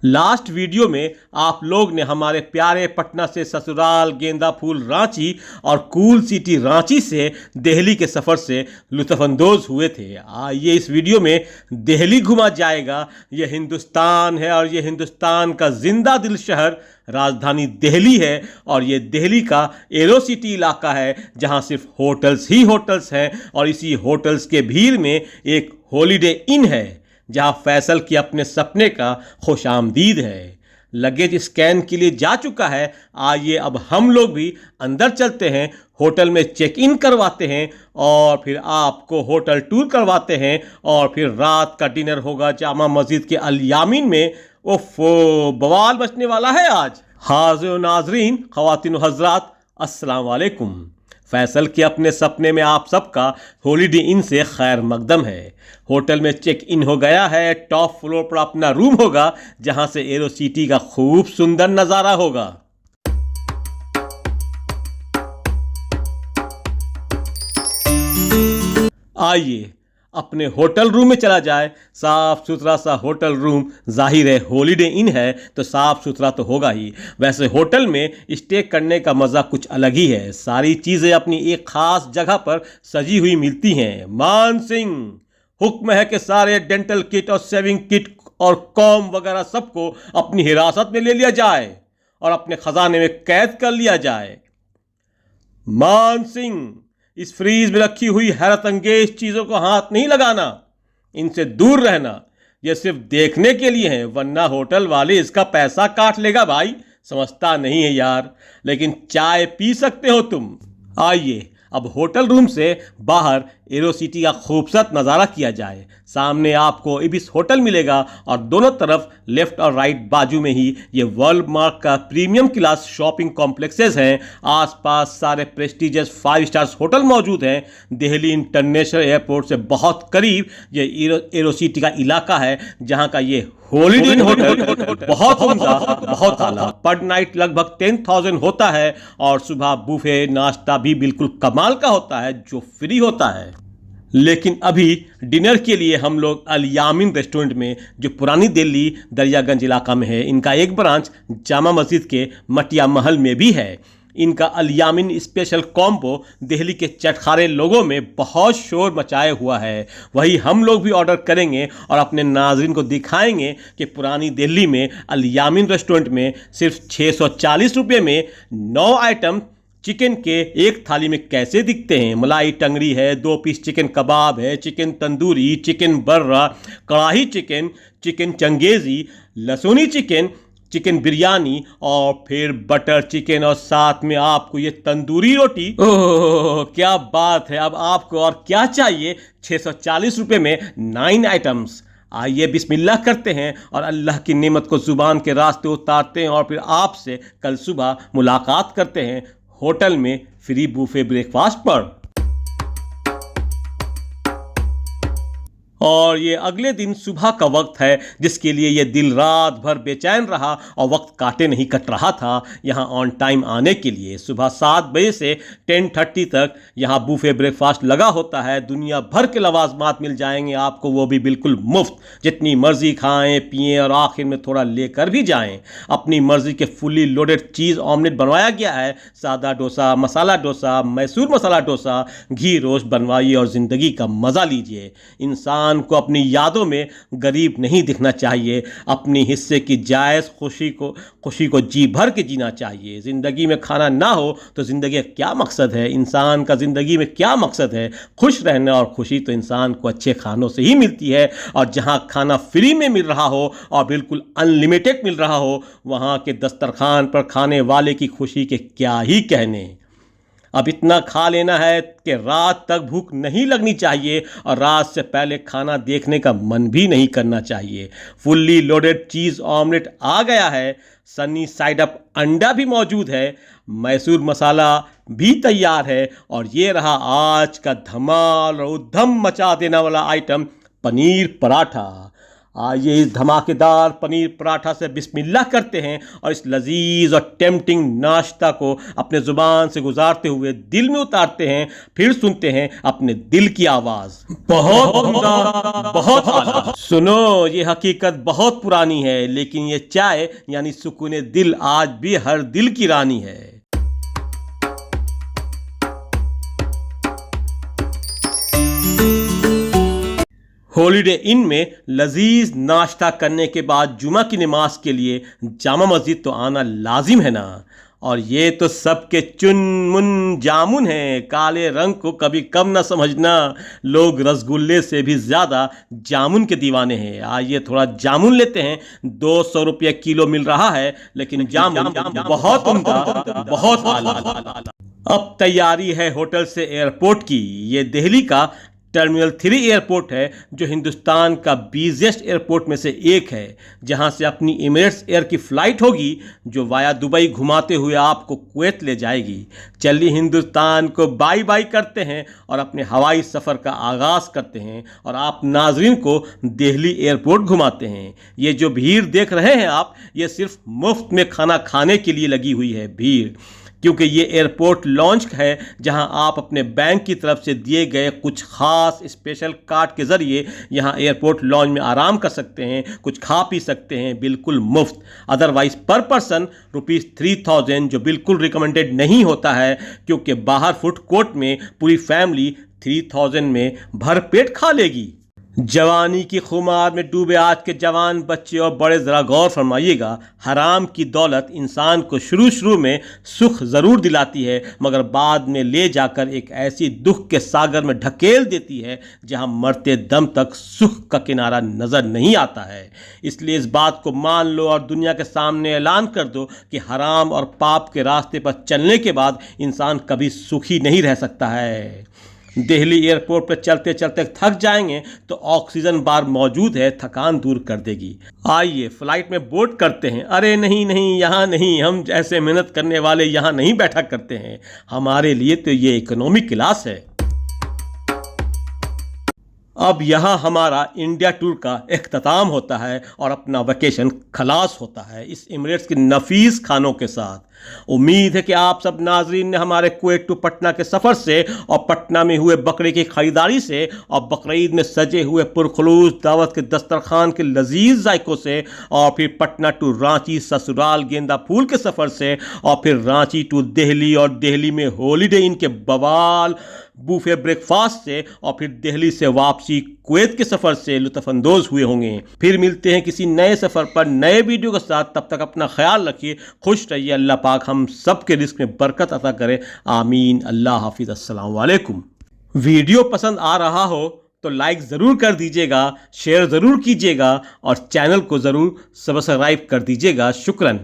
Last video में आप लोग ने हमारे प्यारे पटना से ससुराल गेंदा फूल रांची और कूल सिटी रांची से दिल्ली के सफ़र से लुत्फ़अंदोज़ हुए थे। आइए इस वीडियो में दिल्ली घुमा जाएगा। यह हिंदुस्तान है और ये हिंदुस्तान का जिंदा दिल शहर राजधानी दिल्ली है और ये दिल्ली का एरो सिटी इलाका है जहां सिर्फ होटल्स ही होटल्स हैं और इसी होटल्स के भीड़ में एक हॉलिडे इन है जहां फैसल के अपने सपने का खुशामदीद है। लगेज स्कैन के लिए जा चुका है। आइए अब हम लोग भी अंदर चलते हैं, होटल में चेक इन करवाते हैं और फिर आपको होटल टूर करवाते हैं और फिर रात का डिनर होगा जामा मस्जिद के अल यामीन में। ओफो, बवाल बचने वाला है आज। हाज़िर नाज़रीन, ख़वातीन हज़रात, अस्सलाम वालेकुम। फैसल के अपने सपने में आप सबका हॉलिडे इन से खैर मकदम है। होटल में चेक इन हो गया है। टॉप फ्लोर पर अपना रूम होगा जहां से एरो सिटी का खूब सुंदर नज़ारा होगा। आइए अपने होटल रूम में चला जाए। साफ सुथरा सा होटल रूम, जाहिर है हॉलिडे इन है तो साफ सुथरा तो होगा ही। वैसे होटल में स्टे करने का मज़ा कुछ अलग ही है। सारी चीज़ें अपनी एक ख़ास जगह पर सजी हुई मिलती हैं। मान सिंह, हुक्म है कि सारे डेंटल किट और सेविंग किट और कॉम वगैरह सबको अपनी हिरासत में ले लिया जाए और अपने ख़जाने में कैद कर लिया जाए। मान सिंह, इस फ्रीज में रखी हुई हैरत अंगेज चीज़ों को हाथ नहीं लगाना, इनसे दूर रहना। ये सिर्फ देखने के लिए हैं, वरना होटल वाले इसका पैसा काट लेगा। भाई समझता नहीं है यार, लेकिन चाय पी सकते हो तुम। आइए अब होटल रूम से बाहर एरो सिटी का खूबसूरत नज़ारा किया जाए। सामने आपको इबिस होटल मिलेगा और दोनों तरफ लेफ्ट और राइट बाजू में ही ये वर्ल्ड मार्क का प्रीमियम क्लास शॉपिंग कॉम्प्लेक्सेस हैं। आसपास सारे प्रेस्टिजियस 5 स्टार्स होटल मौजूद हैं। दिल्ली इंटरनेशनल एयरपोर्ट से बहुत करीब ये एरो सिटी का इलाका है जहाँ का ये हॉलिडे इन होटल बहुत उम्दा, बहुत आला। पर नाइट लगभग 10,000 होता है और सुबह बुफे नाश्ता भी बिल्कुल कमाल का होता है जो फ्री होता है। लेकिन अभी डिनर के लिए हम लोग अल यामीन रेस्टोरेंट में, जो पुरानी दिल्ली दरियागंज इलाका में है। इनका एक ब्रांच जामा मस्जिद के मटिया महल में भी है। इनका अल यामीन स्पेशल कॉम्बो दिल्ली के चटखारे लोगों में बहुत शोर मचाए हुआ है। वही हम लोग भी ऑर्डर करेंगे और अपने नाज़रीन को दिखाएंगे कि पुरानी दिल्ली में अल यामीन रेस्टोरेंट में सिर्फ 640 रुपये में 9 आइटम चिकन के एक थाली में कैसे दिखते हैं। मलाई टंगड़ी है, 2 पीस चिकन कबाब है, chicken tandoori, chicken barra, kadhai chicken, chicken changezi, lahsuni chicken, chicken biryani और फिर बटर चिकन और साथ में आपको ये तंदूरी रोटी। ओह क्या बात है! अब आपको और क्या चाहिए। 640 रुपये में 9 आइटम्स। आइए बिस्मिल्लाह करते हैं और अल्लाह की नेमत को ज़ुबान के रास्ते उतारते हैं और फिर आपसे कल सुबह मुलाकात करते हैं होटल में फ्री बुफे ब्रेकफास्ट पर। और ये अगले दिन सुबह का वक्त है जिसके लिए ये दिल रात भर बेचैन रहा और वक्त काटे नहीं कट रहा था यहाँ ऑन टाइम आने के लिए। सुबह 7 बजे से 10:30 तक यहाँ बुफे ब्रेकफास्ट लगा होता है। दुनिया भर के लवाजमात मिल जाएंगे आपको, वो भी बिल्कुल मुफ्त। जितनी मर्जी खाएं पिएं और आखिर में थोड़ा लेकर भी जाएं। अपनी मर्जी के फुली लोडेड चीज़ ऑमलेट बनवाया गया है। सादा डोसा, मसाला डोसा, मैसूर मसाला डोसा, घी रोस्ट बनवाइए और ज़िंदगी का मज़ा लीजिए। इंसान को अपनी यादों में गरीब नहीं दिखना चाहिए। अपनी हिस्से की जायज़ खुशी को जी भर के जीना चाहिए। ज़िंदगी में खाना ना हो तो ज़िंदगी का क्या मकसद है। इंसान का ज़िंदगी में क्या मकसद है। खुश रहना, और खुशी तो इंसान को अच्छे खानों से ही मिलती है। और जहाँ खाना फ्री में मिल रहा हो और बिल्कुल अनलिमिटेड मिल रहा हो, वहाँ के दस्तरखान पर खाने वाले की खुशी के क्या ही कहने। अब इतना खा लेना है कि रात तक भूख नहीं लगनी चाहिए और रात से पहले खाना देखने का मन भी नहीं करना चाहिए। फुल्ली लोडेड चीज़ ऑमलेट आ गया है। सनी साइड अप अंडा भी मौजूद है। मैसूर मसाला भी तैयार है। और ये रहा आज का धमाल और उधम मचा देने वाला आइटम, पनीर पराठा। आइए इस धमाकेदार पनीर पराठा से बिस्मिल्लाह करते हैं और इस लजीज और टेम्पटिंग नाश्ता को अपने जुबान से गुजारते हुए दिल में उतारते हैं। फिर सुनते हैं अपने दिल की आवाज। बहुत उम्दा, बहुत आला। सुनो, ये हकीकत बहुत पुरानी है, लेकिन ये चाय यानी सुकून दिल आज भी हर दिल की रानी है। हॉलिडे इन में लजीज नाश्ता करने के बाद जुमा की नमाज के लिए जामा मस्जिद तो आना लाजिम है ना। और ये तो सबके चुन मुन जामुन है, काले रंग को कभी कम ना समझना। लोग रसगुल्ले से भी ज़्यादा जामुन के दीवाने हैं। आइए थोड़ा जामुन लेते हैं। 200 रुपये किलो मिल रहा है, लेकिन जामुन बहुत उम्दा, बहुत आला। अब तैयारी है होटल से एयरपोर्ट की। ये दिल्ली का टर्मिनल 3 एयरपोर्ट है, जो हिंदुस्तान का बिजिएस्ट एयरपोर्ट में से एक है, जहां से अपनी एमिरेट्स एयर की फ़्लाइट होगी जो वाया दुबई घुमाते हुए आपको कुवैत ले जाएगी। चलिए हिंदुस्तान को बाय बाय करते हैं और अपने हवाई सफ़र का आगाज़ करते हैं और आप नाजरीन को दिल्ली एयरपोर्ट घुमाते हैं। ये जो भीड़ देख रहे हैं आप, ये सिर्फ मुफ्त में खाना खाने के लिए लगी हुई है भीड़, क्योंकि ये एयरपोर्ट लॉन्च है जहां आप अपने बैंक की तरफ से दिए गए कुछ खास स्पेशल कार्ड के ज़रिए यहां एयरपोर्ट लॉन्च में आराम कर सकते हैं, कुछ खा पी सकते हैं बिल्कुल मुफ्त। अदरवाइज़ पर पर्सन ₹3000, जो बिल्कुल रिकमेंडेड नहीं होता है, क्योंकि बाहर फूड कोर्ट में पूरी फैमिली 3000 में भरपेट खा लेगी। जवानी की खुमार में डूबे आज के जवान बच्चे और बड़े ज़रा गौर फरमाइएगा। हराम की दौलत इंसान को शुरू में सुख ज़रूर दिलाती है, मगर बाद में ले जाकर एक ऐसी दुख के सागर में ढकेल देती है जहां मरते दम तक सुख का किनारा नज़र नहीं आता है। इसलिए इस बात को मान लो और दुनिया के सामने ऐलान कर दो कि हराम और पाप के रास्ते पर चलने के बाद इंसान कभी सुखी नहीं रह सकता है। दिल्ली एयरपोर्ट पर चलते चलते थक जाएंगे तो ऑक्सीजन बार मौजूद है, थकान दूर कर देगी। आइए फ्लाइट में बोर्ड करते हैं। अरे नहीं नहीं, यहाँ नहीं, हम जैसे मेहनत करने वाले यहाँ नहीं बैठा करते हैं। हमारे लिए तो ये इकोनॉमी क्लास है। अब यहाँ हमारा इंडिया टूर का इख्तिताम होता है और अपना वेकेशन खलास होता है इस एमिरेट्स के नफीस खानों के साथ। उम्मीद है कि आप सब नाजरीन ने हमारे कुवैत टू पटना के सफ़र से और पटना में हुए बकरे की ख़रीदारी से और बकरीद में सजे हुए पुरखलूस दावत के दस्तरखान के लजीज जायकों से और फिर पटना टू रांची ससुराल गेंदा फूल के सफ़र से और फिर रांची टू दिल्ली और दिल्ली में हॉलीडे इन के बवाल बूफे ब्रेकफास्ट से और फिर दिल्ली से वापसी कुवैत के सफ़र से लुत्फ़अंदोज़ हुए होंगे। फिर मिलते हैं किसी नए सफ़र पर नए वीडियो के साथ। तब तक अपना ख्याल रखिए, खुश रहिए। अल्लाह पाक हम सब के रिस्क में बरकत अता करे, आमीन। अल्लाह हाफिज़। अस्सलाम वालेकुम। वीडियो पसंद आ रहा हो तो लाइक ज़रूर कर दीजिएगा, शेयर ज़रूर कीजिएगा और चैनल को ज़रूर सब्सक्राइब कर दीजिएगा। शुक्रन।